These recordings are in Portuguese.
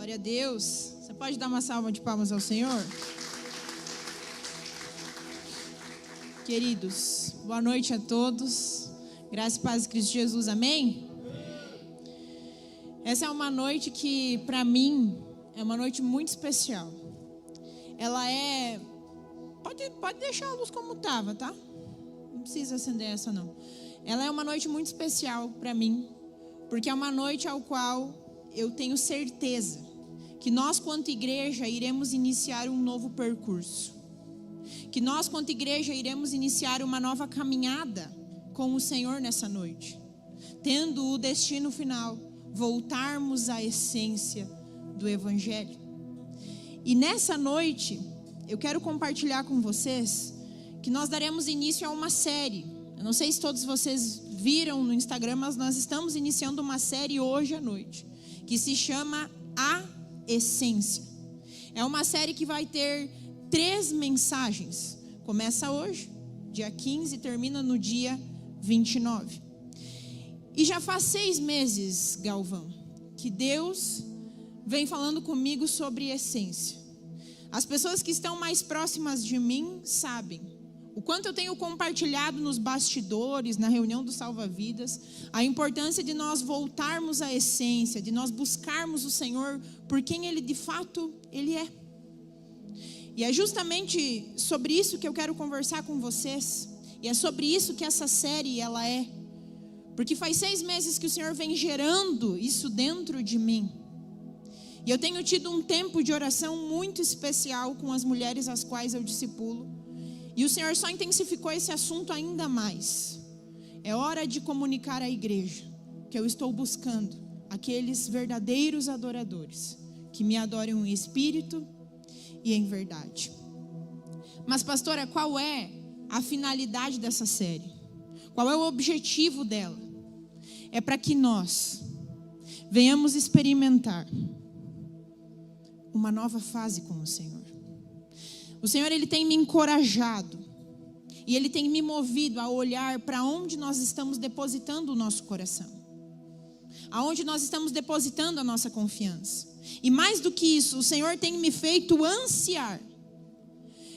Glória a Deus. Você pode dar uma salva de palmas ao Senhor? Queridos, boa noite a todos. Graça e paz de Cristo Jesus, amém? Essa é uma noite que, para mim, é uma noite muito especial. Ela é... Pode deixar a luz como estava, tá? Não precisa acender essa, não. Ela é uma noite muito especial para mim, porque é uma noite ao qual eu tenho certeza que nós, quanto igreja, iremos iniciar um novo percurso. Que nós, quanto igreja, iremos iniciar uma nova caminhada com o Senhor nessa noite, tendo o destino final, voltarmos à essência do Evangelho. E nessa noite, eu quero compartilhar com vocês que nós daremos início a uma série. Eu não sei se todos vocês viram no Instagram, mas nós estamos iniciando uma série hoje à noite, que se chama A Essência. É uma série que vai ter 3 mensagens. Começa hoje, dia 15, e termina no dia 29. E já faz 6 meses, Galvão, que Deus vem falando comigo sobre essência. As pessoas que estão mais próximas de mim sabem o quanto eu tenho compartilhado nos bastidores, na reunião do Salva-Vidas, a importância de nós voltarmos à essência, de nós buscarmos o Senhor por quem Ele de fato Ele é. E é justamente sobre isso que eu quero conversar com vocês. E é sobre isso que essa série ela é. Porque faz 6 meses que o Senhor vem gerando isso dentro de mim. E eu tenho tido um tempo de oração muito especial com as mulheres às quais eu discipulo. E o Senhor só intensificou esse assunto ainda mais. É hora de comunicar à igreja que eu estou buscando aqueles verdadeiros adoradores que me adorem em espírito e em verdade. Mas, pastora, qual é a finalidade dessa série? Qual é o objetivo dela? É para que nós venhamos experimentar uma nova fase com o Senhor. O Senhor, Ele tem me encorajado e Ele tem me movido a olhar para onde nós estamos depositando o nosso coração, aonde nós estamos depositando a nossa confiança. E mais do que isso, o Senhor tem me feito ansiar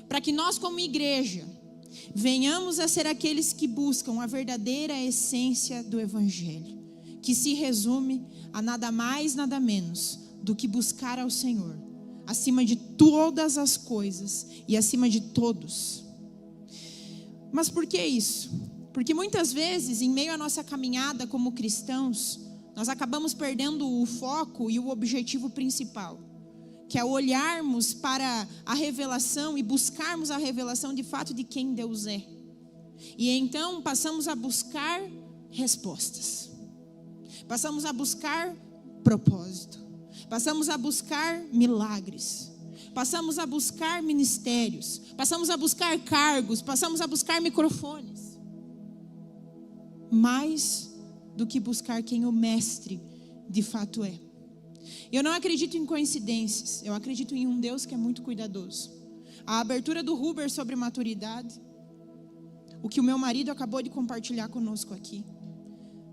para que nós, como igreja, venhamos a ser aqueles que buscam a verdadeira essência do Evangelho, que se resume a nada mais, nada menos do que buscar ao Senhor acima de todas as coisas e acima de todos. Mas por que isso? Porque muitas vezes, em meio à nossa caminhada como cristãos, nós acabamos perdendo o foco e o objetivo principal, que é olharmos para a revelação e buscarmos a revelação de fato de quem Deus é. E então passamos a buscar respostas, passamos a buscar propósito, passamos a buscar milagres, passamos a buscar ministérios, passamos a buscar cargos, passamos a buscar microfones, mais do que buscar quem o mestre de fato é. Eu não acredito em coincidências, eu acredito em um Deus que é muito cuidadoso. A abertura do Huber sobre maturidade, o que o meu marido acabou de compartilhar conosco aqui,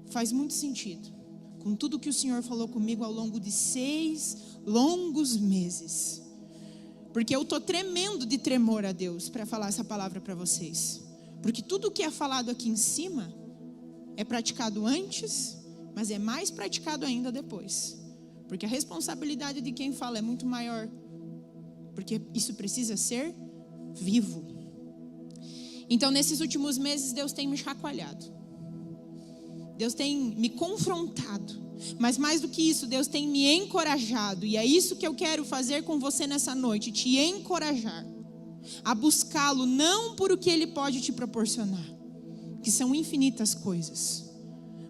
faz muito sentido com tudo que o Senhor falou comigo ao longo de 6 longos meses. Porque eu estou tremendo de tremor a Deus para falar essa palavra para vocês. Porque tudo que é falado aqui em cima é praticado antes, mas é mais praticado ainda depois. Porque a responsabilidade de quem fala é muito maior. Porque isso precisa ser vivo. Então, nesses últimos meses, Deus tem me chacoalhado. Deus tem me confrontado, mas mais do que isso, Deus tem me encorajado, e é isso que eu quero fazer com você nessa noite, te encorajar a buscá-lo, não por o que Ele pode te proporcionar, que são infinitas coisas,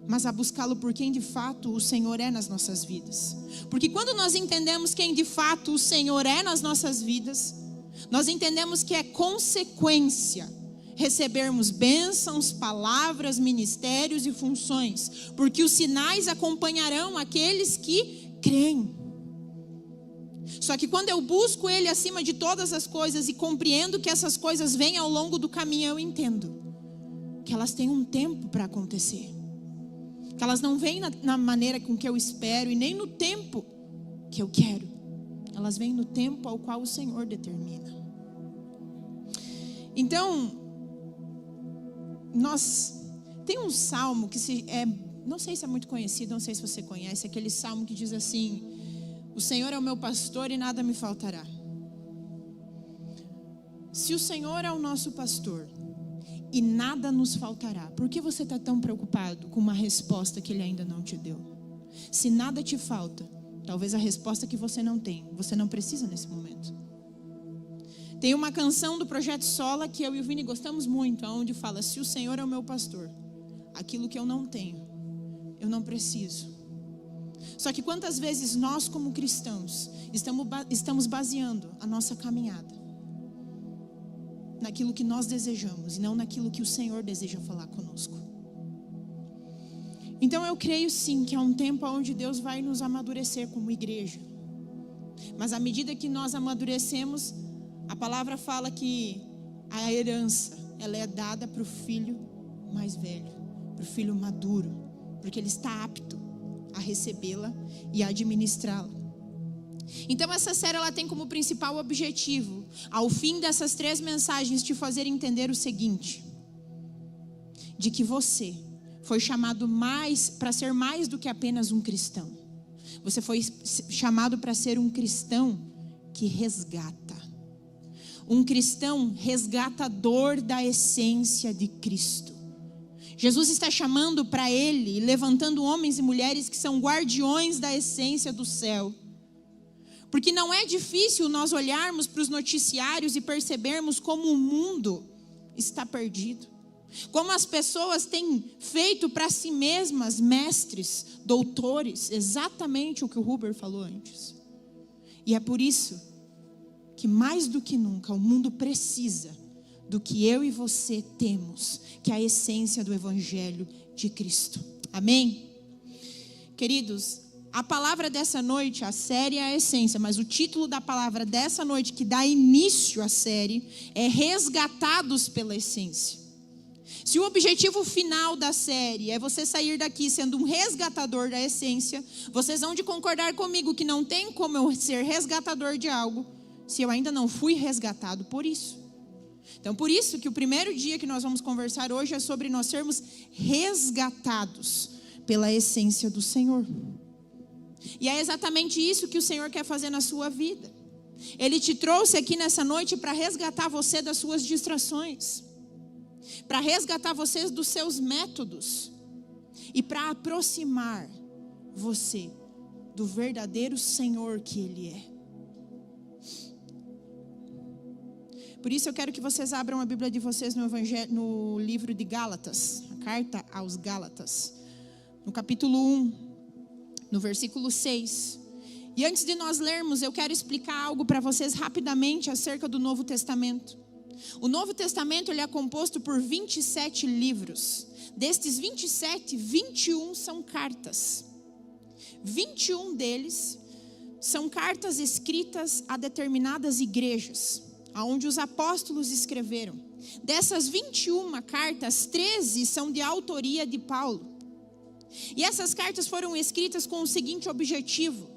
mas a buscá-lo por quem de fato o Senhor é nas nossas vidas. Porque quando nós entendemos quem de fato o Senhor é nas nossas vidas, nós entendemos que é consequência recebermos bênçãos, palavras, ministérios e funções, porque os sinais acompanharão aqueles que creem. Só que quando eu busco Ele acima de todas as coisas e compreendo que essas coisas vêm ao longo do caminho, eu entendo que elas têm um tempo para acontecer, que elas não vêm na maneira com que eu espero e nem no tempo que eu quero. elas vêm no tempo ao qual o Senhor determina. Então, tem um salmo que não sei se é muito conhecido, não sei se você conhece, aquele salmo que diz assim: o Senhor é o meu pastor e nada me faltará. Se o Senhor é o nosso pastor e nada nos faltará, por que você está tão preocupado com uma resposta que Ele ainda não te deu? Se nada te falta, talvez a resposta que você não tem, você não precisa nesse momento. Tem uma canção do Projeto Sola que eu e o Vini gostamos muito, onde fala: se o Senhor é o meu pastor, aquilo que eu não tenho, eu não preciso. Só que quantas vezes nós, como cristãos, estamos baseando a nossa caminhada naquilo que nós desejamos e não naquilo que o Senhor deseja falar conosco. Então eu creio sim que é um tempo onde Deus vai nos amadurecer como igreja. Mas à medida que nós amadurecemos, a palavra fala que a herança, ela é dada para o filho mais velho, para o filho maduro, porque ele está apto a recebê-la e a administrá-la. Então essa série ela tem como principal objetivo, ao fim dessas 3 mensagens, te fazer entender o seguinte: de que você foi chamado para ser mais do que apenas um cristão. Você foi chamado para ser um cristão que resgata. Um cristão resgatador da essência de Cristo. Jesus está chamando para Ele, levantando homens e mulheres que são guardiões da essência do céu. Porque não é difícil nós olharmos para os noticiários e percebermos como o mundo está perdido. Como as pessoas têm feito para si mesmas mestres, doutores, exatamente o que o Huber falou antes. E é por isso que mais do que nunca o mundo precisa do que eu e você temos, que é a essência do Evangelho de Cristo. Amém? Queridos, a palavra dessa noite, a série é a essência, mas o título da palavra dessa noite, que dá início à série, é Resgatados pela Essência. Se o objetivo final da série é você sair daqui sendo um resgatador da essência, vocês vão de concordar comigo que não tem como eu ser resgatador de algo se eu ainda não fui resgatado por isso. Então, por isso que o primeiro dia que nós vamos conversar hoje é sobre nós sermos resgatados pela essência do Senhor. E é exatamente isso que o Senhor quer fazer na sua vida. Ele te trouxe aqui nessa noite para resgatar você das suas distrações, para resgatar você dos seus métodos e para aproximar você do verdadeiro Senhor que Ele é. Por isso eu quero que vocês abram a Bíblia de vocês no livro de Gálatas, a carta aos Gálatas, no capítulo 1, no versículo 6. E antes de nós lermos, eu quero explicar algo para vocês rapidamente acerca do Novo Testamento. O Novo Testamento ele é composto por 27 livros. Destes 27, 21 são cartas. 21 deles são cartas escritas a determinadas igrejas, aonde os apóstolos escreveram. Dessas 21 cartas, 13 são de autoria de Paulo. E essas cartas foram escritas com o seguinte objetivo: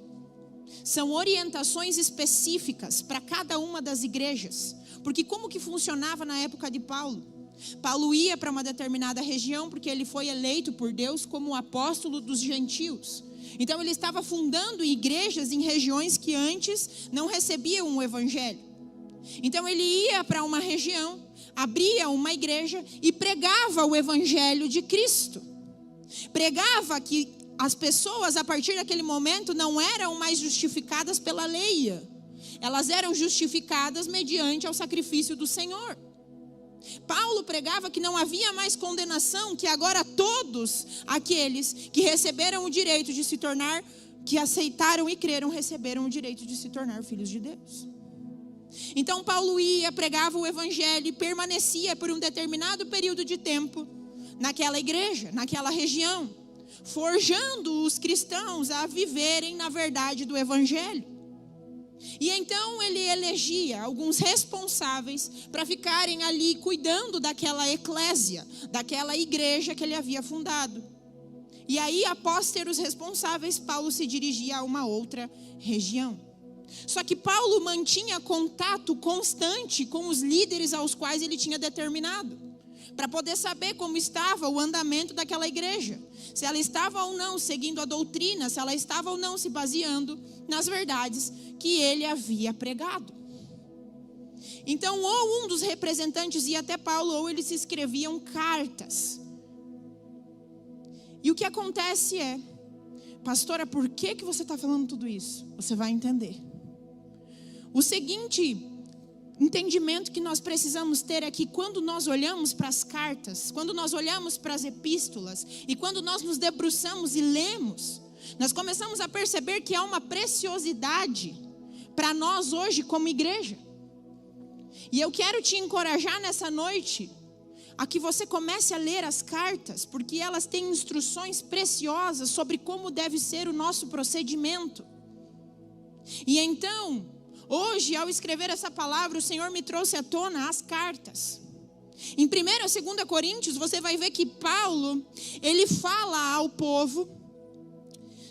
são orientações específicas para cada uma das igrejas. Porque como que funcionava na época de Paulo? Paulo ia para uma determinada região porque ele foi eleito por Deus como apóstolo dos gentios. Então ele estava fundando igrejas em regiões que antes não recebiam o evangelho. Então ele ia para uma região, abria uma igreja e pregava o evangelho de Cristo. Pregava que as pessoas a partir daquele momento não eram mais justificadas pela lei. Elas eram justificadas mediante ao sacrifício do Senhor. Paulo pregava que não havia mais condenação, que agora todos aqueles que receberam o direito de se tornar, que aceitaram e creram, receberam o direito de se tornar filhos de Deus. Então Paulo ia, pregava o evangelho e permanecia por um determinado período de tempo naquela igreja, naquela região, forjando os cristãos a viverem na verdade do evangelho. E então ele elegia alguns responsáveis para ficarem ali cuidando daquela eclésia, daquela igreja que ele havia fundado. E aí, após ter os responsáveis, Paulo se dirigia a uma outra região. Só que Paulo mantinha contato constante com os líderes aos quais ele tinha determinado, para poder saber como estava o andamento daquela igreja, se ela estava ou não seguindo a doutrina, se ela estava ou não se baseando nas verdades que ele havia pregado. Então, ou um dos representantes ia até Paulo, ou eles escreviam cartas. E o que acontece é: pastora, por que você está falando tudo isso? Você vai entender. O seguinte entendimento que nós precisamos ter é que quando nós olhamos para as cartas, quando nós olhamos para as epístolas, e quando nós nos debruçamos e lemos, nós começamos a perceber que há uma preciosidade para nós hoje como igreja. E eu quero te encorajar nessa noite a que você comece a ler as cartas, porque elas têm instruções preciosas sobre como deve ser o nosso procedimento. E então, hoje, ao escrever essa palavra, o Senhor me trouxe à tona as cartas. Em 1 e 2 Coríntios, você vai ver que Paulo, ele fala ao povo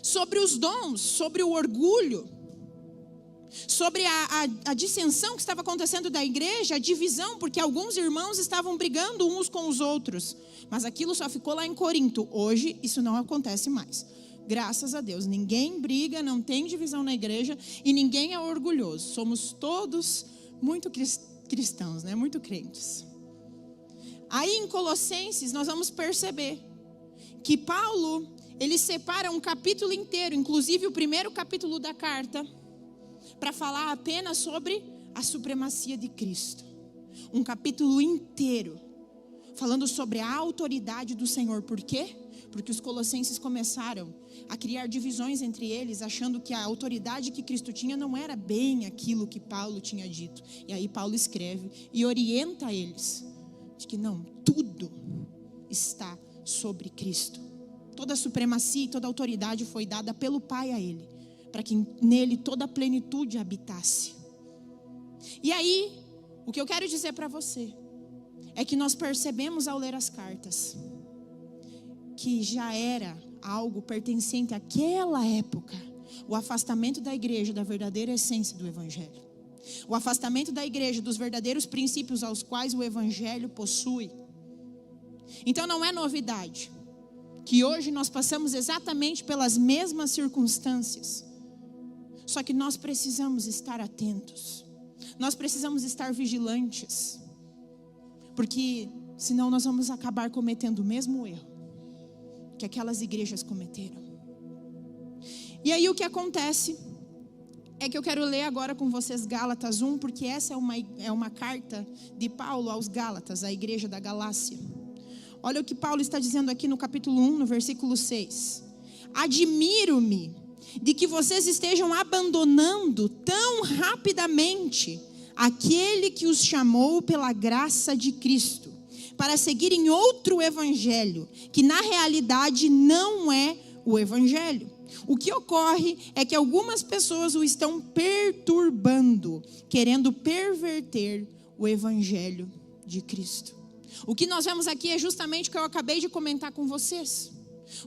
sobre os dons, sobre o orgulho, sobre a dissensão que estava acontecendo da igreja, a divisão, porque alguns irmãos estavam brigando uns com os outros. Mas aquilo só ficou lá em Corinto. Hoje, isso não acontece mais. Graças a Deus, ninguém briga, não tem divisão na igreja e ninguém é orgulhoso. Somos todos muito cristãos, né? Muito crentes. Aí em Colossenses nós vamos perceber que Paulo, ele separa um capítulo inteiro, inclusive o primeiro capítulo da carta, para falar apenas sobre a supremacia de Cristo. Um capítulo inteiro falando sobre a autoridade do Senhor. Por quê? Porque os colossenses começaram a criar divisões entre eles, achando que a autoridade que Cristo tinha não era bem aquilo que Paulo tinha dito. E aí Paulo escreve e orienta eles de que não, tudo está sobre Cristo. Toda a supremacia e toda a autoridade foi dada pelo Pai a ele, para que nele toda a plenitude habitasse. E aí, o que eu quero dizer para você é que nós percebemos ao ler as cartas que já era algo pertencente àquela época, o afastamento da igreja da verdadeira essência do evangelho, o afastamento da igreja dos verdadeiros princípios aos quais o evangelho possui. Então não é novidade que hoje nós passamos exatamente pelas mesmas circunstâncias, só que nós precisamos estar atentos, nós precisamos estar vigilantes, porque senão nós vamos acabar cometendo o mesmo erro que aquelas igrejas cometeram. E aí o que acontece é que eu quero ler agora com vocês Gálatas 1, porque essa é uma carta de Paulo aos Gálatas, à igreja da Galácia. Olha o que Paulo está dizendo aqui no capítulo 1, no versículo 6. Admiro-me de que vocês estejam abandonando tão rapidamente aquele que os chamou pela graça de Cristo, para seguirem outro evangelho, que na realidade não é o evangelho. O que ocorre é que algumas pessoas o estão perturbando, querendo perverter o evangelho de Cristo. O que nós vemos aqui é justamente o que eu acabei de comentar com vocês.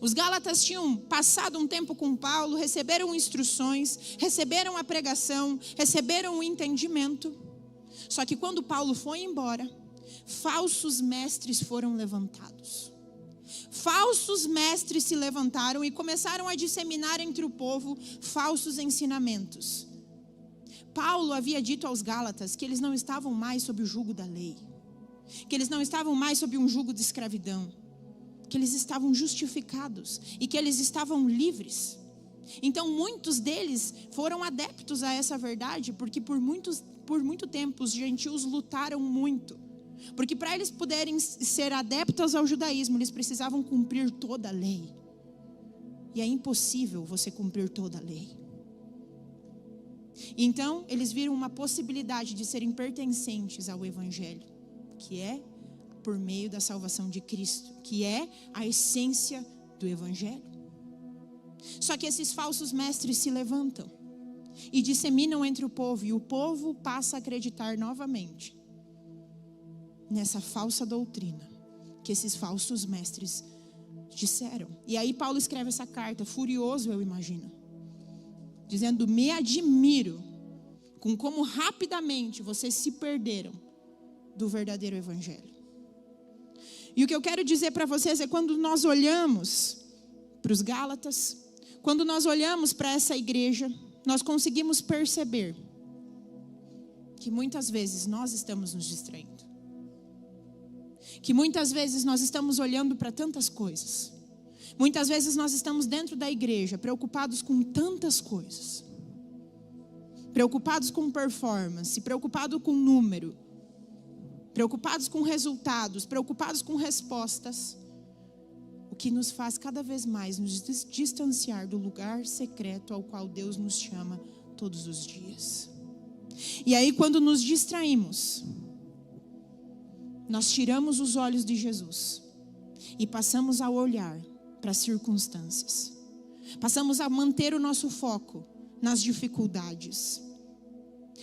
Os Gálatas tinham passado um tempo com Paulo, receberam instruções, receberam a pregação, receberam o entendimento. Só que quando Paulo foi embora, falsos mestres foram levantados. Falsos mestres se levantaram e começaram a disseminar entre o povo falsos ensinamentos. Paulo havia dito aos Gálatas que eles não estavam mais sob o jugo da lei, que eles não estavam mais sob um jugo de escravidão, que eles estavam justificados e que eles estavam livres. Então muitos deles foram adeptos a essa verdade, porque por muito tempo os gentios lutaram muito. Porque para eles poderem ser adeptos ao judaísmo, eles precisavam cumprir toda a lei. E é impossível você cumprir toda a lei. Então, eles viram uma possibilidade de serem pertencentes ao evangelho, que é por meio da salvação de Cristo, que é a essência do evangelho. Só que esses falsos mestres se levantam e disseminam entre o povo, e o povo passa a acreditar novamente nessa falsa doutrina que esses falsos mestres disseram. E aí Paulo escreve essa carta, furioso, eu imagino, dizendo: me admiro com como rapidamente vocês se perderam do verdadeiro evangelho. E o que eu quero dizer para vocês é quando nós olhamos para os Gálatas, quando nós olhamos para essa igreja, nós conseguimos perceber que muitas vezes nós estamos nos distraindo. Que muitas vezes nós estamos olhando para tantas coisas. Muitas vezes nós estamos dentro da igreja preocupados com tantas coisas. Preocupados com performance, preocupados com número, preocupados com resultados, preocupados com respostas. O que nos faz cada vez mais nos distanciar do lugar secreto ao qual Deus nos chama todos os dias. E aí, quando nos distraímos, nós tiramos os olhos de Jesus e passamos a olhar para as circunstâncias. Passamos a manter o nosso foco nas dificuldades,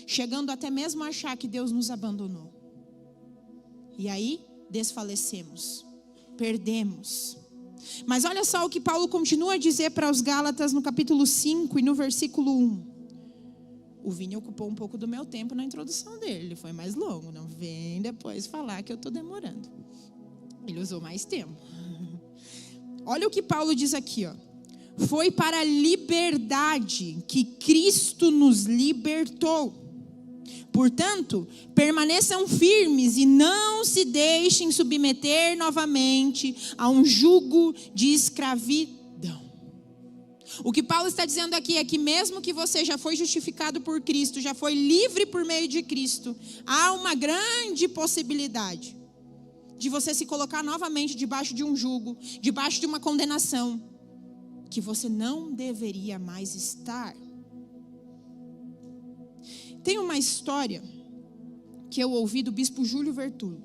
chegando até mesmo a achar que Deus nos abandonou. E aí, desfalecemos, perdemos. Mas olha só o que Paulo continua a dizer para os Gálatas no capítulo 5 e no versículo 1. O Vini ocupou um pouco do meu tempo na introdução dele, ele foi mais longo, não vem depois falar que eu estou demorando. Ele usou mais tempo. Olha o que Paulo diz aqui, ó. Foi para a liberdade que Cristo nos libertou. Portanto, permaneçam firmes e não se deixem submeter novamente a um jugo de escravidão. O que Paulo está dizendo aqui é que mesmo que você já foi justificado por Cristo, já foi livre por meio de Cristo, há uma grande possibilidade de você se colocar novamente debaixo de um jugo, debaixo de uma condenação, que você não deveria mais estar. Tem uma história que eu ouvi do bispo Júlio Vertulo,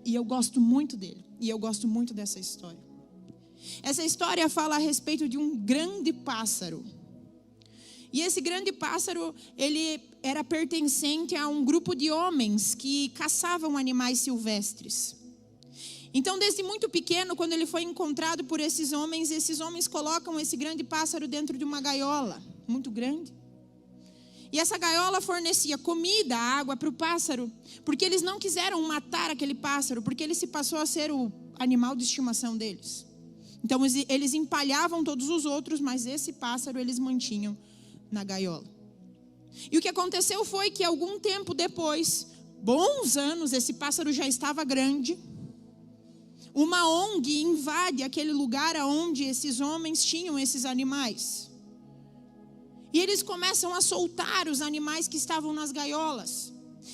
e eu gosto muito dele, e eu gosto muito dessa história. Essa história fala a respeito de um grande pássaro. E esse grande pássaro, ele era pertencente a um grupo de homens que caçavam animais silvestres. Então, desde muito pequeno, quando ele foi encontrado por esses homens colocam esse grande pássaro dentro de uma gaiola muito grande. E essa gaiola fornecia comida, água para o pássaro, porque eles não quiseram matar aquele pássaro, porque ele se passou a ser o animal de estimação deles. Então, eles empalhavam todos os outros, mas esse pássaro eles mantinham na gaiola. E o que aconteceu foi que algum tempo depois, bons anos, esse pássaro já estava grande. Uma ONG invade aquele lugar onde esses homens tinham esses animais. E eles começam a soltar os animais que estavam nas gaiolas.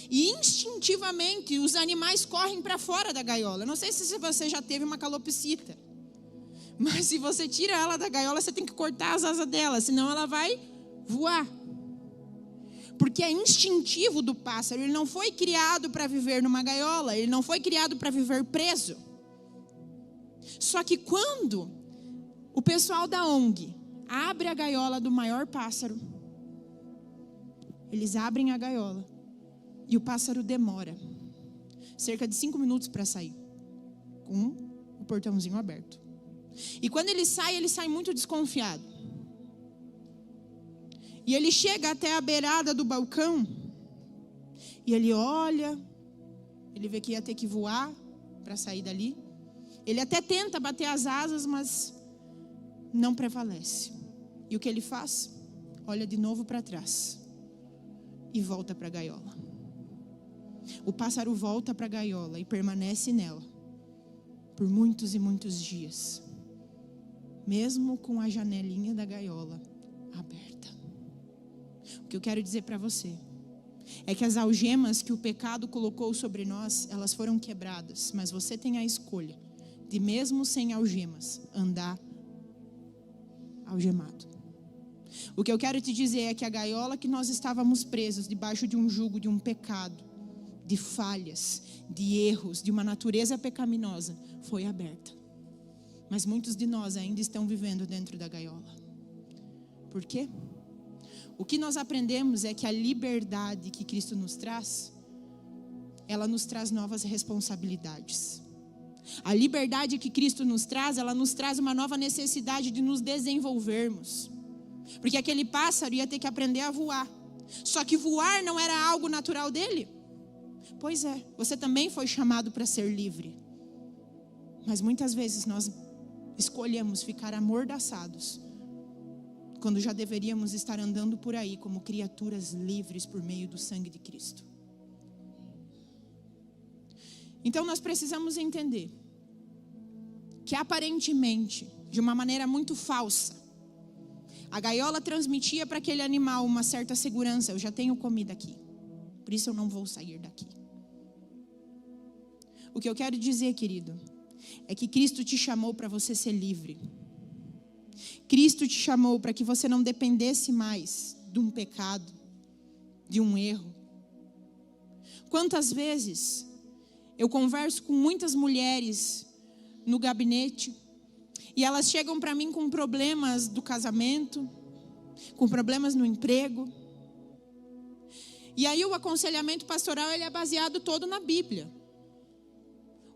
E instintivamente os animais correm para fora da gaiola. Não sei se você já teve uma calopsita. Mas se você tira ela da gaiola, você tem que cortar as asas dela, senão ela vai voar. Porque é instintivo do pássaro, ele não foi criado para viver numa gaiola, ele não foi criado para viver preso. Só que quando o pessoal da ONG abre a gaiola do maior pássaro, eles abrem a gaiola e o pássaro demora cerca de 5 minutos para sair, com o portãozinho aberto. E quando ele sai muito desconfiado. E ele chega até a beirada do balcão. E ele olha. Ele vê que ia ter que voar para sair dali. Ele até tenta bater as asas, mas não prevalece. E o que ele faz? Olha de novo para trás. E volta para a gaiola. O pássaro volta para a gaiola e permanece nela. Por muitos e muitos dias. Mesmo com a janelinha da gaiola aberta. O que eu quero dizer para você é que as algemas que o pecado colocou sobre nós, elas foram quebradas, mas você tem a escolha de, mesmo sem algemas, andar algemado. O que eu quero te dizer é que a gaiola que nós estávamos presos, debaixo de um jugo, de um pecado, de falhas, de erros, de uma natureza pecaminosa, foi aberta. Mas muitos de nós ainda estão vivendo dentro da gaiola. Por quê? O que nós aprendemos é que a liberdade que Cristo nos traz, ela nos traz novas responsabilidades. A liberdade que Cristo nos traz, ela nos traz uma nova necessidade de nos desenvolvermos. Porque aquele pássaro ia ter que aprender a voar. Só que voar não era algo natural dele. Pois é, você também foi chamado para ser livre. Mas muitas vezes nós escolhemos ficar amordaçados, quando já deveríamos estar andando por aí como criaturas livres por meio do sangue de Cristo. Então nós precisamos entender que aparentemente, de uma maneira muito falsa, a gaiola transmitia para aquele animal uma certa segurança. Eu já tenho comida aqui, por isso eu não vou sair daqui. O que eu quero dizer, querido, é que Cristo te chamou para você ser livre. Cristo te chamou para que você não dependesse mais de um pecado, de um erro. Quantas vezes eu converso com muitas mulheres no gabinete e elas chegam para mim com problemas do casamento, com problemas no emprego. E aí o aconselhamento pastoral ele é baseado todo na Bíblia.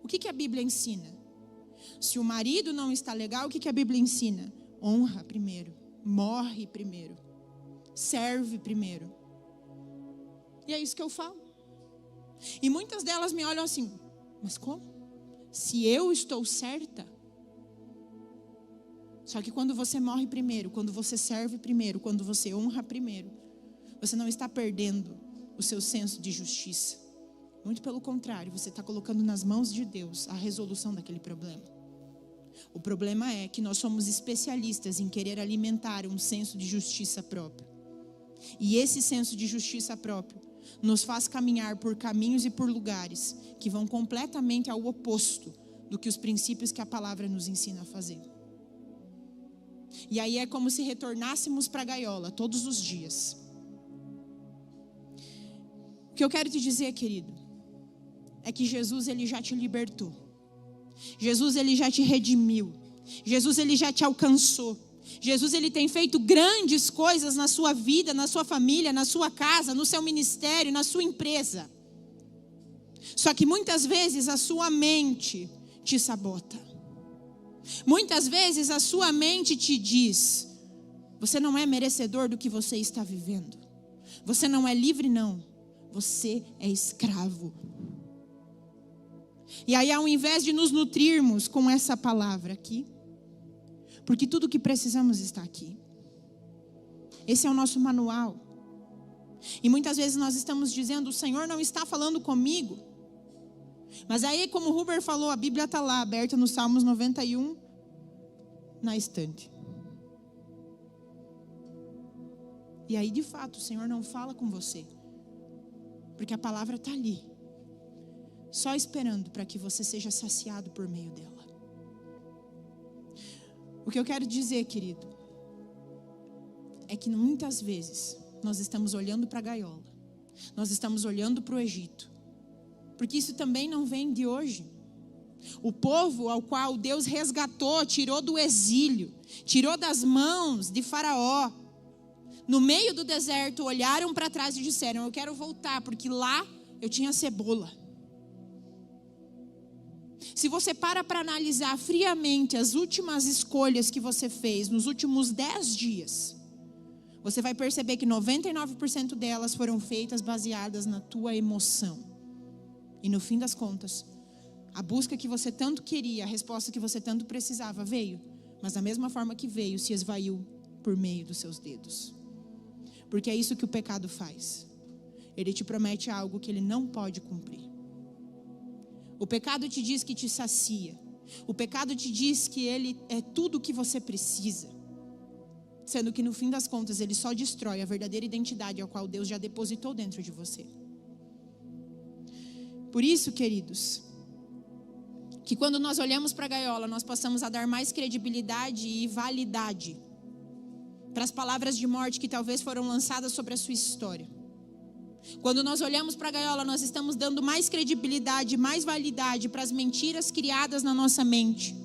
O que a Bíblia ensina? Se o marido não está legal, o que a Bíblia ensina? Honra primeiro, morre primeiro, serve primeiro. E é isso que eu falo. E muitas delas me olham assim, mas como? Se eu estou certa? Só que quando você morre primeiro, quando você serve primeiro, quando você honra primeiro, você não está perdendo o seu senso de justiça. Muito pelo contrário, você está colocando nas mãos de Deus a resolução daquele problema. O problema é que nós somos especialistas em querer alimentar um senso de justiça próprio. E esse senso de justiça próprio nos faz caminhar por caminhos e por lugares que vão completamente ao oposto do que os princípios que a palavra nos ensina a fazer. E aí é como se retornássemos para a gaiola todos os dias. O que eu quero te dizer, querido, é que Jesus ele já te libertou. Jesus ele já te redimiu. Jesus ele já te alcançou. Jesus ele tem feito grandes coisas na sua vida, na sua família, na sua casa, no seu ministério, na sua empresa. Só que muitas vezes a sua mente te sabota. Muitas vezes a sua mente te diz: você não é merecedor do que você está vivendo. Você não é livre, não. Você é escravo. E aí, ao invés de nos nutrirmos com essa palavra aqui, porque tudo que precisamos está aqui. Esse é o nosso manual. E muitas vezes nós estamos dizendo: o Senhor não está falando comigo. Mas aí, como o Huber falou, a Bíblia está lá, aberta no Salmos 91, na estante. E aí, de fato, o Senhor não fala com você. Porque a palavra está ali, só esperando para que você seja saciado por meio dela. O que eu quero dizer, querido, é que muitas vezes nós estamos olhando para a gaiola, nós estamos olhando para o Egito, porque isso também não vem de hoje. O povo ao qual Deus resgatou, tirou do exílio, tirou das mãos de Faraó, no meio do deserto, olharam para trás e disseram: eu quero voltar, porque lá eu tinha cebola. Se você para analisar friamente as últimas escolhas que você fez nos últimos 10 dias, você vai perceber que 99% delas foram feitas baseadas na tua emoção. E no fim das contas, a busca que você tanto queria, a resposta que você tanto precisava veio, mas da mesma forma que veio, se esvaiu por meio dos seus dedos. Porque é isso que o pecado faz. Ele te promete algo que ele não pode cumprir. O pecado te diz que te sacia. O pecado te diz que ele é tudo o que você precisa. Sendo que no fim das contas ele só destrói a verdadeira identidade a qual Deus já depositou dentro de você. Por isso, queridos, que quando nós olhamos para a gaiola, nós passamos a dar mais credibilidade e validade para as palavras de morte que talvez foram lançadas sobre a sua história. Quando nós olhamos para a gaiola, nós estamos dando mais credibilidade, mais validade para as mentiras criadas na nossa mente,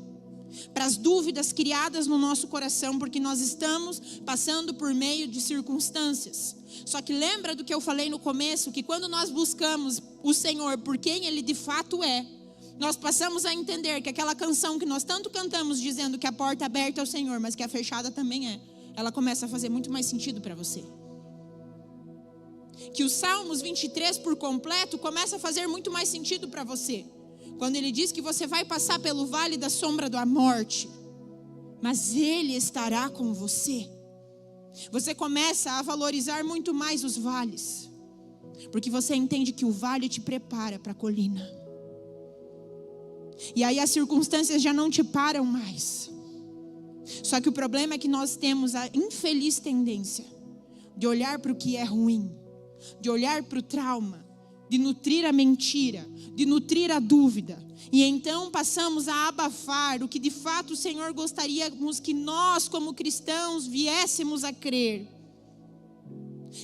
para as dúvidas criadas no nosso coração, porque nós estamos passando por meio de circunstâncias. Só que lembra do que eu falei no começo, que quando nós buscamos o Senhor por quem Ele de fato é, nós passamos a entender que aquela canção que nós tanto cantamos dizendo que a porta aberta é o Senhor, mas que a fechada também é, ela começa a fazer muito mais sentido para você. que o Salmos 23 por completo começa a fazer muito mais sentido para você. Quando ele diz que você vai passar pelo vale da sombra da morte, mas Ele estará com você. Você começa a valorizar muito mais os vales, porque você entende que o vale te prepara para a colina. E aí as circunstâncias já não te param mais. Só que o problema é que nós temos a infeliz tendência de olhar para o que é ruim, de olhar para o trauma, de nutrir a mentira, de nutrir a dúvida. E então passamos a abafar o que de fato o Senhor gostaríamos que nós, como cristãos, viéssemos a crer.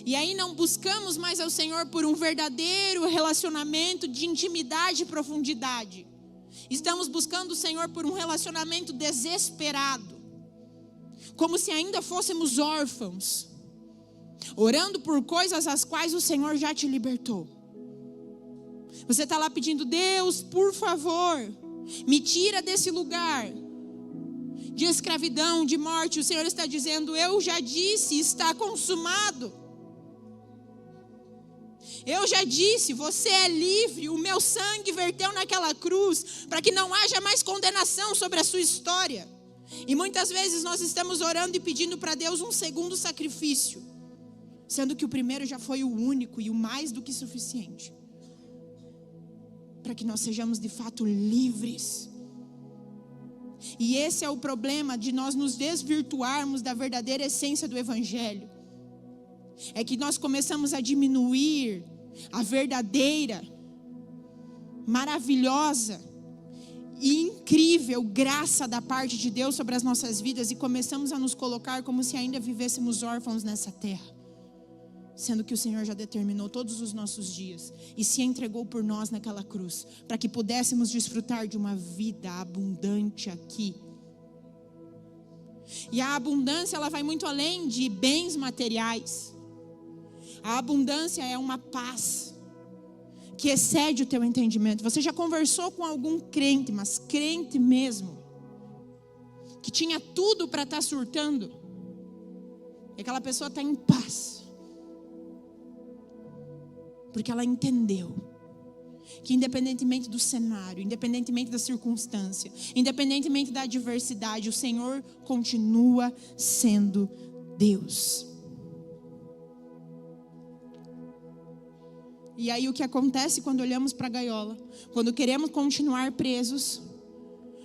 E aí não buscamos mais ao Senhor por um verdadeiro relacionamento de intimidade e profundidade. Estamos buscando o Senhor por um relacionamento desesperado, como se ainda fôssemos órfãos, orando por coisas as quais o Senhor já te libertou. Você está lá pedindo: Deus, por favor, me tira desse lugar de escravidão, de morte. O Senhor está dizendo: eu já disse, está consumado. Eu já disse, você é livre. O meu sangue verteu naquela cruz para que não haja mais condenação sobre a sua história. E muitas vezes nós estamos orando e pedindo para Deus um segundo sacrifício, sendo que o primeiro já foi o único e o mais do que suficiente para que nós sejamos de fato livres. E esse é o problema de nós nos desvirtuarmos da verdadeira essência do Evangelho. É que nós começamos a diminuir a verdadeira, maravilhosa e incrível graça da parte de Deus sobre as nossas vidas e começamos a nos colocar como se ainda vivêssemos órfãos nessa terra, sendo que o Senhor já determinou todos os nossos dias e se entregou por nós naquela cruz, para que pudéssemos desfrutar de uma vida abundante aqui. E a abundância, ela vai muito além de bens materiais. A abundância é uma paz que excede o teu entendimento. Você já conversou com algum crente, mas crente mesmo, que tinha tudo para estar surtando, e aquela pessoa está em paz, porque ela entendeu que independentemente do cenário, independentemente da circunstância, independentemente da adversidade, o Senhor continua sendo Deus. E aí o que acontece quando olhamos para a gaiola? Quando queremos continuar presos,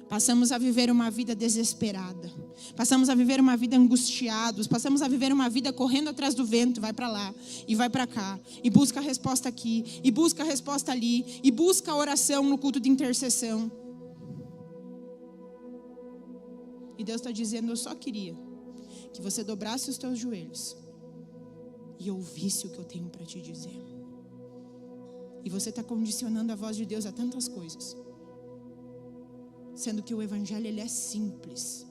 passamos a viver uma vida desesperada, passamos a viver uma vida angustiados, passamos a viver uma vida correndo atrás do vento, vai para lá e vai para cá, e busca a resposta aqui, e busca a resposta ali, e busca a oração no culto de intercessão. E Deus está dizendo: eu só queria que você dobrasse os teus joelhos e ouvisse o que eu tenho para te dizer. E você está condicionando a voz de Deus a tantas coisas, sendo que o Evangelho, ele é simples,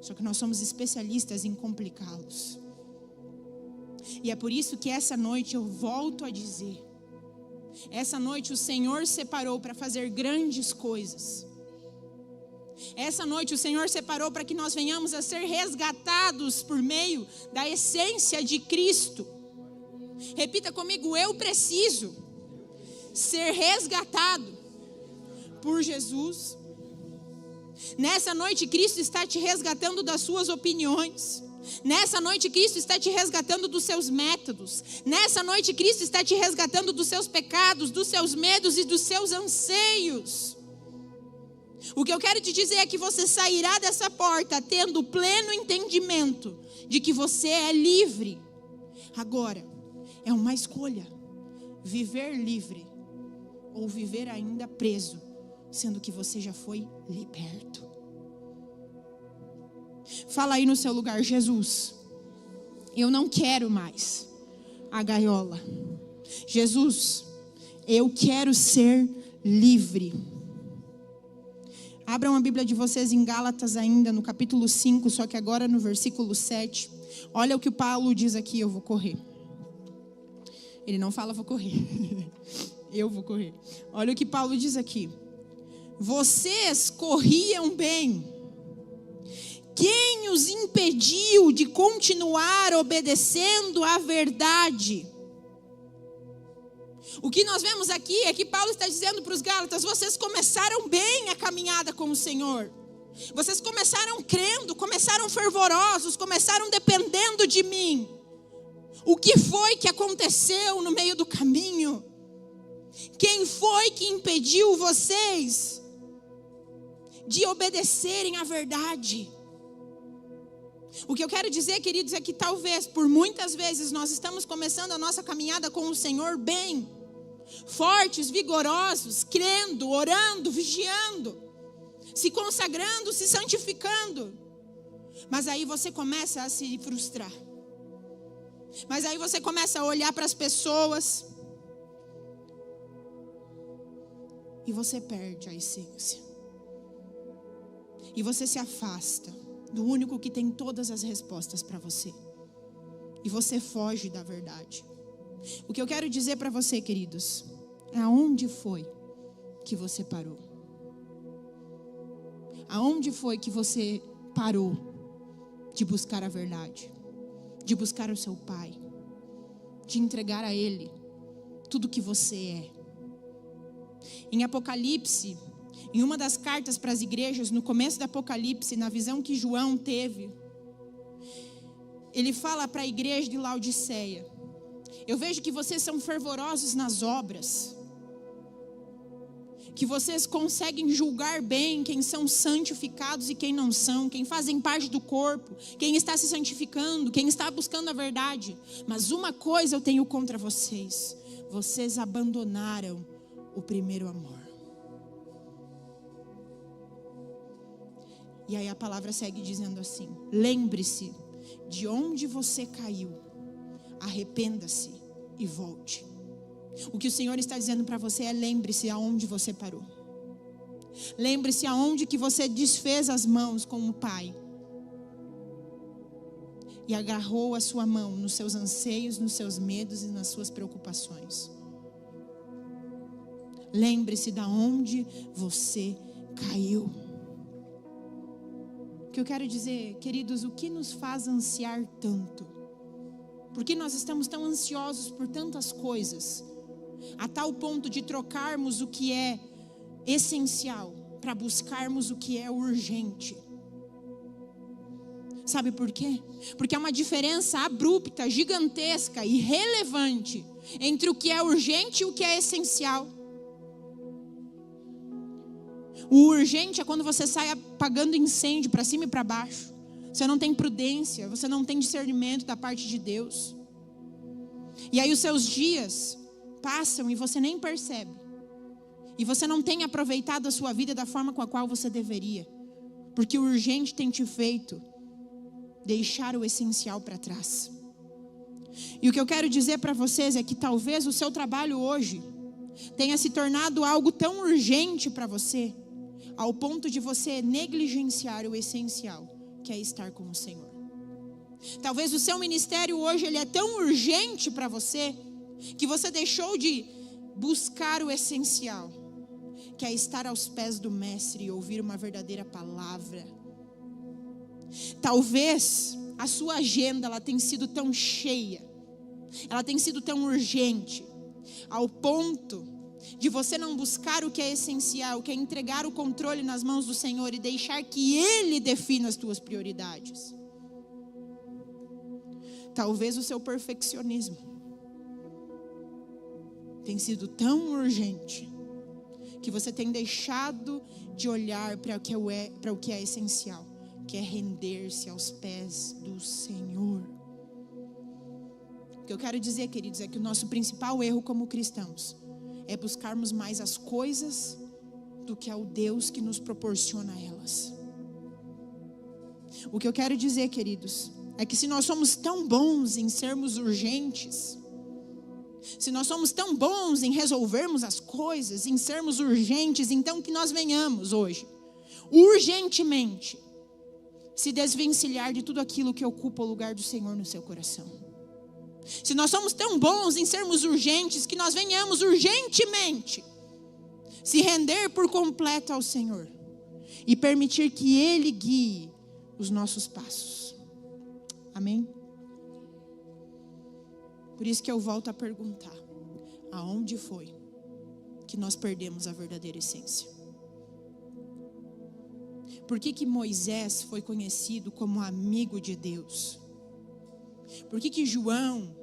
só que nós somos especialistas em complicá-los. E é por isso que essa noite eu volto a dizer, essa noite o Senhor separou para fazer grandes coisas. Essa noite o Senhor separou para que nós venhamos a ser resgatados por meio da essência de Cristo. Repita comigo: eu preciso ser resgatado por Jesus. Nessa noite Cristo está te resgatando das suas opiniões. Nessa noite Cristo está te resgatando dos seus métodos. Nessa noite Cristo está te resgatando dos seus pecados, dos seus medos e dos seus anseios. O que eu quero te dizer é que você sairá dessa porta tendo pleno entendimento de que você é livre. Agora, é uma escolha: viver livre ou viver ainda preso, sendo que você já foi liberto. Fala aí no seu lugar: Jesus, eu não quero mais a gaiola. Jesus, eu quero ser livre. Abram a Bíblia de vocês em Gálatas ainda, no capítulo 5, só que agora no versículo 7. Olha o que o Paulo diz aqui: eu vou correr. Ele não fala vou correr. Eu vou correr. Olha o que Paulo diz aqui: vocês corriam bem. Quem os impediu de continuar obedecendo à verdade? O que nós vemos aqui é que Paulo está dizendo para os Gálatas: vocês começaram bem a caminhada com o Senhor. Vocês começaram crendo, começaram fervorosos, começaram dependendo de mim. O que foi que aconteceu no meio do caminho? Quem foi que impediu vocês de obedecerem à verdade? O que eu quero dizer, queridos, é que talvez, por muitas vezes, nós estamos começando a nossa caminhada com o Senhor bem, fortes, vigorosos, crendo, orando, vigiando, se consagrando, se santificando. Mas aí você começa a se frustrar. Mas aí você começa a olhar para as pessoas e você perde a essência. E você se afasta do único que tem todas as respostas para você. E você foge da verdade. O que eu quero dizer para você, queridos, aonde foi que você parou? Aonde foi que você parou de buscar a verdade? De buscar o seu Pai? De entregar a Ele tudo que você é? Em Apocalipse, em uma das cartas para as igrejas, no começo do Apocalipse, na visão que João teve, ele fala para a igreja de Laodiceia: eu vejo que vocês são fervorosos nas obras, que vocês conseguem julgar bem quem são santificados e quem não são, quem fazem parte do corpo, quem está se santificando, quem está buscando a verdade. Mas uma coisa eu tenho contra vocês: vocês abandonaram o primeiro amor. E aí a palavra segue dizendo assim: lembre-se de onde você caiu, arrependa-se e volte. O que o Senhor está dizendo para você é: lembre-se aonde você parou. Lembre-se aonde que você desfez as mãos com o Pai e agarrou a sua mão nos seus anseios, nos seus medos e nas suas preocupações. Lembre-se de onde você caiu. O que eu quero dizer, queridos, o que nos faz ansiar tanto? Por que nós estamos tão ansiosos por tantas coisas, a tal ponto de trocarmos o que é essencial para buscarmos o que é urgente? Sabe por quê? Porque há uma diferença abrupta, gigantesca e relevante entre o que é urgente e o que é essencial. O urgente é quando você sai apagando incêndio para cima e para baixo. Você não tem prudência, você não tem discernimento da parte de Deus. E aí os seus dias passam e você nem percebe. E você não tem aproveitado a sua vida da forma com a qual você deveria. Porque o urgente tem te feito deixar o essencial para trás. E o que eu quero dizer para vocês é que talvez o seu trabalho hoje tenha se tornado algo tão urgente para você, ao ponto de você negligenciar o essencial, que é estar com o Senhor. Talvez o seu ministério hoje ele é tão urgente para você, que você deixou de buscar o essencial, que é estar aos pés do Mestre e ouvir uma verdadeira palavra. Talvez a sua agenda ela tenha sido tão cheia, ela tem sido tão urgente, ao ponto de você não buscar o que é essencial, que é entregar o controle nas mãos do Senhor e deixar que Ele defina as tuas prioridades. Talvez o seu perfeccionismo tem sido tão urgente que você tem deixado de olhar para o que é essencial, que é render-se aos pés do Senhor. O que eu quero dizer, queridos, é que o nosso principal erro como cristãos é buscarmos mais as coisas do que ao Deus que nos proporciona elas. O que eu quero dizer, queridos, é que se nós somos tão bons em sermos urgentes, se nós somos tão bons em resolvermos as coisas, em sermos urgentes, então que nós venhamos hoje, urgentemente, se desvencilhar de tudo aquilo que ocupa o lugar do Senhor no seu coração. Se nós somos tão bons em sermos urgentes, que nós venhamos urgentemente se render por completo ao Senhor e permitir que Ele guie os nossos passos. Amém? Por isso que eu volto a perguntar: aonde foi que nós perdemos a verdadeira essência? Por que Moisés foi conhecido como amigo de Deus? Por que João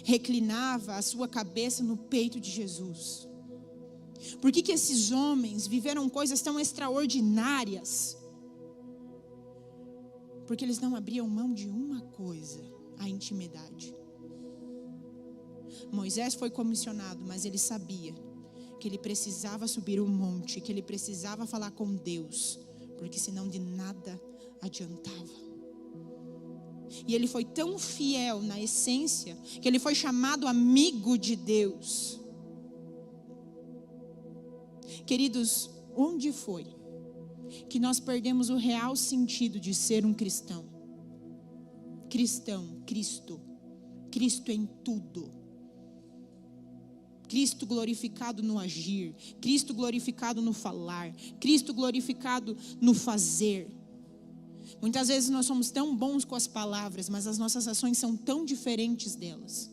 reclinava a sua cabeça no peito de Jesus? Por que esses homens viveram coisas tão extraordinárias? Porque eles não abriam mão de uma coisa, a intimidade. Moisés foi comissionado, mas ele sabia que ele precisava subir um monte, que ele precisava falar com Deus, porque senão de nada adiantava. E ele foi tão fiel na essência, que ele foi chamado amigo de Deus. Queridos, onde foi que nós perdemos o real sentido de ser um cristão? Cristão, Cristo. Cristo em tudo. Cristo glorificado no agir, Cristo glorificado no falar, Cristo glorificado no fazer. Muitas vezes nós somos tão bons com as palavras, mas as nossas ações são tão diferentes delas.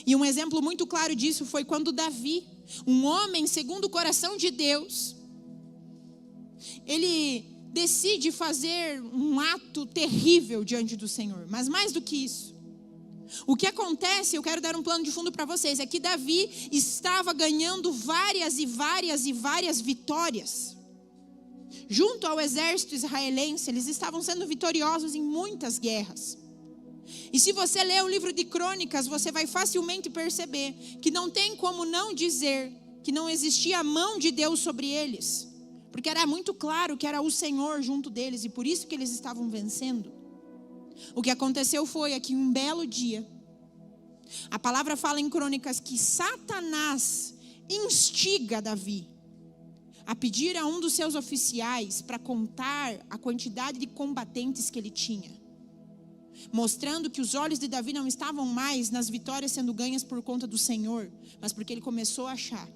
E um exemplo muito claro disso foi quando Davi, um homem segundo o coração de Deus, ele decide fazer um ato terrível diante do Senhor. Mas mais do que isso, o que acontece, eu quero dar um plano de fundo para vocês, é que Davi estava ganhando várias vitórias. Junto ao exército israelense, eles estavam sendo vitoriosos em muitas guerras. E se você ler o livro de Crônicas, você vai facilmente perceber que não tem como não dizer que não existia a mão de Deus sobre eles. Porque era muito claro que era o Senhor junto deles, e por isso que eles estavam vencendo. O que aconteceu foi que um belo dia, a palavra fala em Crônicas que Satanás instiga Davi a pedir a um dos seus oficiais para contar a quantidade de combatentes que ele tinha, mostrando que os olhos de Davi não estavam mais nas vitórias sendo ganhas por conta do Senhor, mas porque ele começou a achar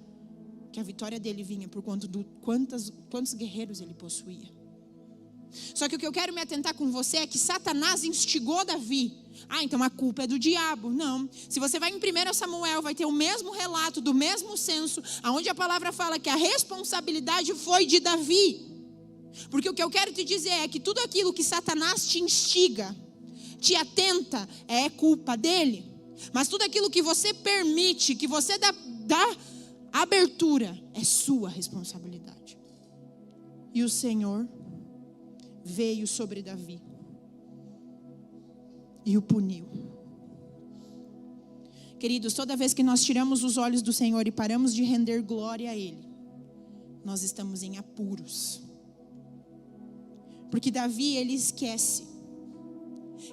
que a vitória dele vinha por conta de quantos guerreiros ele possuía. Só que o que eu quero me atentar com você é que Satanás instigou Davi. Então a culpa é do diabo. Não. Se você vai em 1 Samuel, vai ter o mesmo relato, do mesmo censo, onde a palavra fala que a responsabilidade foi de Davi. Porque o que eu quero te dizer é que tudo aquilo que Satanás te instiga, te atenta, é culpa dele. Mas tudo aquilo que você permite, que você dá abertura, é sua responsabilidade. E o Senhor veio sobre Davi e o puniu. Queridos, toda vez que nós tiramos os olhos do Senhor e paramos de render glória a Ele, nós estamos em apuros. Porque Davi, ele esquece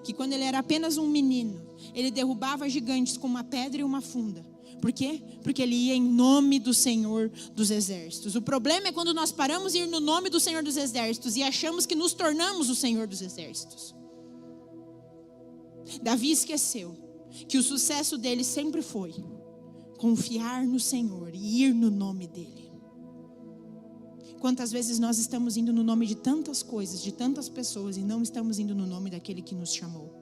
que quando ele era apenas um menino, ele derrubava gigantes com uma pedra e uma funda. Por quê? Porque ele ia em nome do Senhor dos Exércitos. O problema é quando nós paramos de ir no nome do Senhor dos Exércitos e achamos que nos tornamos o Senhor dos Exércitos. Davi esqueceu que o sucesso dele sempre foi confiar no Senhor e ir no nome dele. Quantas vezes nós estamos indo no nome de tantas coisas, de tantas pessoas, e não estamos indo no nome daquele que nos chamou.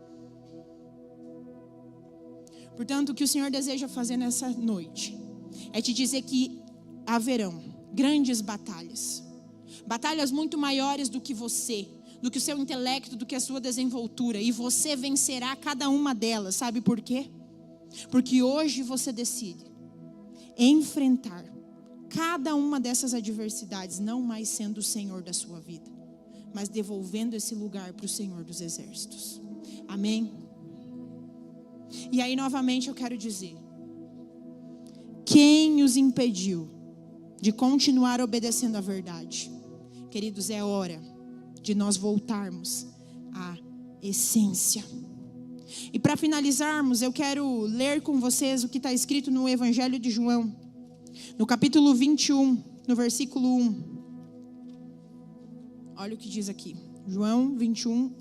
Portanto, o que o Senhor deseja fazer nessa noite é te dizer que haverão grandes batalhas. Batalhas muito maiores do que você, do que o seu intelecto, do que a sua desenvoltura. E você vencerá cada uma delas. Sabe por quê? Porque hoje você decide enfrentar cada uma dessas adversidades, não mais sendo o Senhor da sua vida, mas devolvendo esse lugar para o Senhor dos Exércitos. Amém? E aí novamente eu quero dizer, quem os impediu de continuar obedecendo a verdade? Queridos, é hora de nós voltarmos à essência. E para finalizarmos, eu quero ler com vocês o que está escrito no Evangelho de João, no capítulo 21, no versículo 1. Olha o que diz aqui, João 21,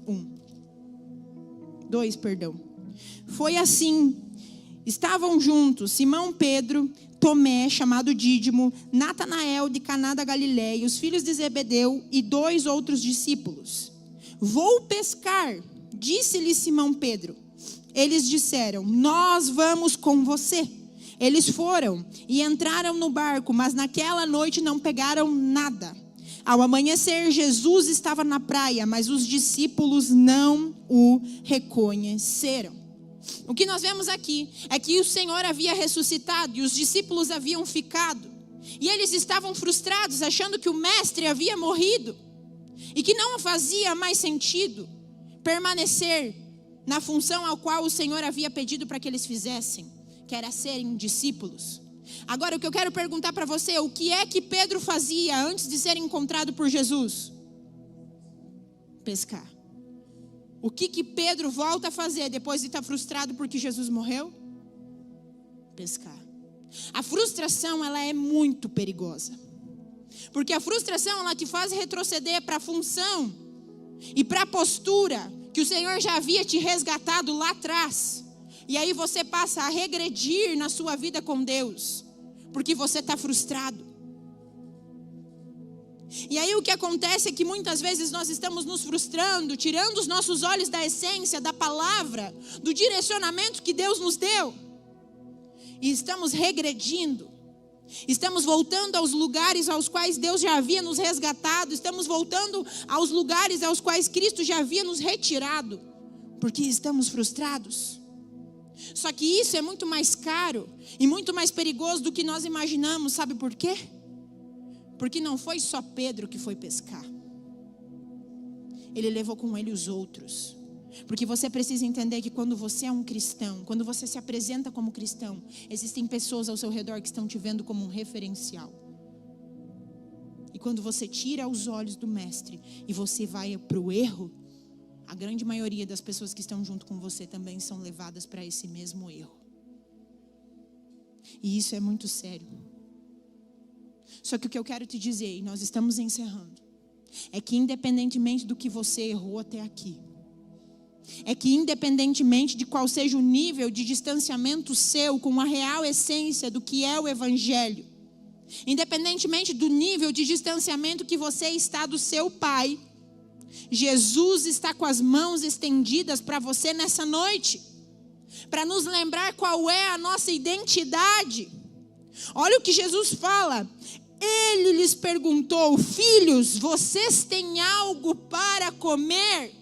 2, perdão. Foi assim, estavam juntos Simão Pedro, Tomé, chamado Dídimo, Natanael de Caná da Galileia, os filhos de Zebedeu e 2 outros discípulos. Vou pescar, disse-lhe Simão Pedro. eles disseram: nós vamos com você. Eles foram e entraram no barco, mas naquela noite não pegaram nada. Ao amanhecer, Jesus estava na praia, mas os discípulos não o reconheceram. O que nós vemos aqui é que o Senhor havia ressuscitado e os discípulos haviam ficado. E eles estavam frustrados, achando que o mestre havia morrido e que não fazia mais sentido permanecer na função ao qual o Senhor havia pedido para que eles fizessem, que era serem discípulos. Agora, o que eu quero perguntar para você, o que é que Pedro fazia antes de ser encontrado por Jesus? Pescar. O que Pedro volta a fazer depois de estar frustrado porque Jesus morreu? Pescar. A frustração, ela é muito perigosa. Porque a frustração, ela te faz retroceder para a função e para a postura que o Senhor já havia te resgatado lá atrás. E aí você passa a regredir na sua vida com Deus, porque você está frustrado. E aí o que acontece é que muitas vezes nós estamos nos frustrando, tirando os nossos olhos da essência, da palavra, do direcionamento que Deus nos deu. E estamos regredindo. Estamos voltando aos lugares aos quais Deus já havia nos resgatado. Estamos voltando aos lugares aos quais Cristo já havia nos retirado, porque estamos frustrados. Só que isso é muito mais caro e muito mais perigoso do que nós imaginamos. Sabe por quê? Porque não foi só Pedro que foi pescar. Ele levou com ele os outros. Porque você precisa entender que quando você é um cristão, quando você se apresenta como cristão, existem pessoas ao seu redor que estão te vendo como um referencial. E quando você tira os olhos do mestre e você vai para o erro, a grande maioria das pessoas que estão junto com você também são levadas para esse mesmo erro. E isso é muito sério. Só que o que eu quero te dizer, e nós estamos encerrando, é que independentemente do que você errou até aqui, é que independentemente de qual seja o nível de distanciamento seu com a real essência do que é o Evangelho, independentemente do nível de distanciamento que você está do seu Pai, Jesus está com as mãos estendidas para você nessa noite, para nos lembrar qual é a nossa identidade. Olha o que Jesus fala. Ele lhes perguntou: filhos, vocês têm algo para comer?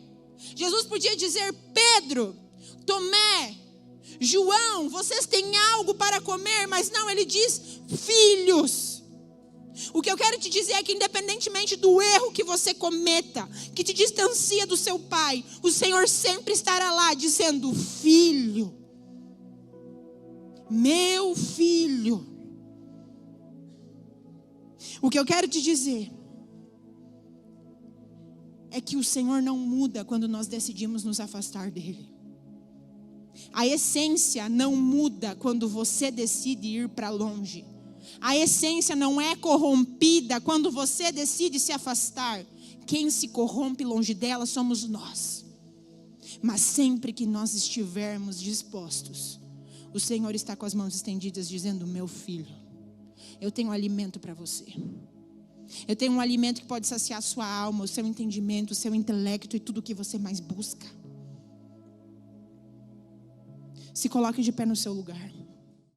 Jesus podia dizer: Pedro, Tomé, João, vocês têm algo para comer? Mas não, ele diz: filhos. O que eu quero te dizer é que independentemente do erro que você cometa, que te distancia do seu pai, o Senhor sempre estará lá dizendo: filho, meu filho. O que eu quero te dizer é que o Senhor não muda quando nós decidimos nos afastar dele. A essência não muda quando você decide ir para longe. A essência não é corrompida quando você decide se afastar. Quem se corrompe longe dela somos nós. Mas sempre que nós estivermos dispostos, o Senhor está com as mãos estendidas dizendo: meu filho, eu tenho alimento para você. Eu tenho um alimento que pode saciar a sua alma, o seu entendimento, o seu intelecto e tudo o que você mais busca. Se coloque de pé no seu lugar.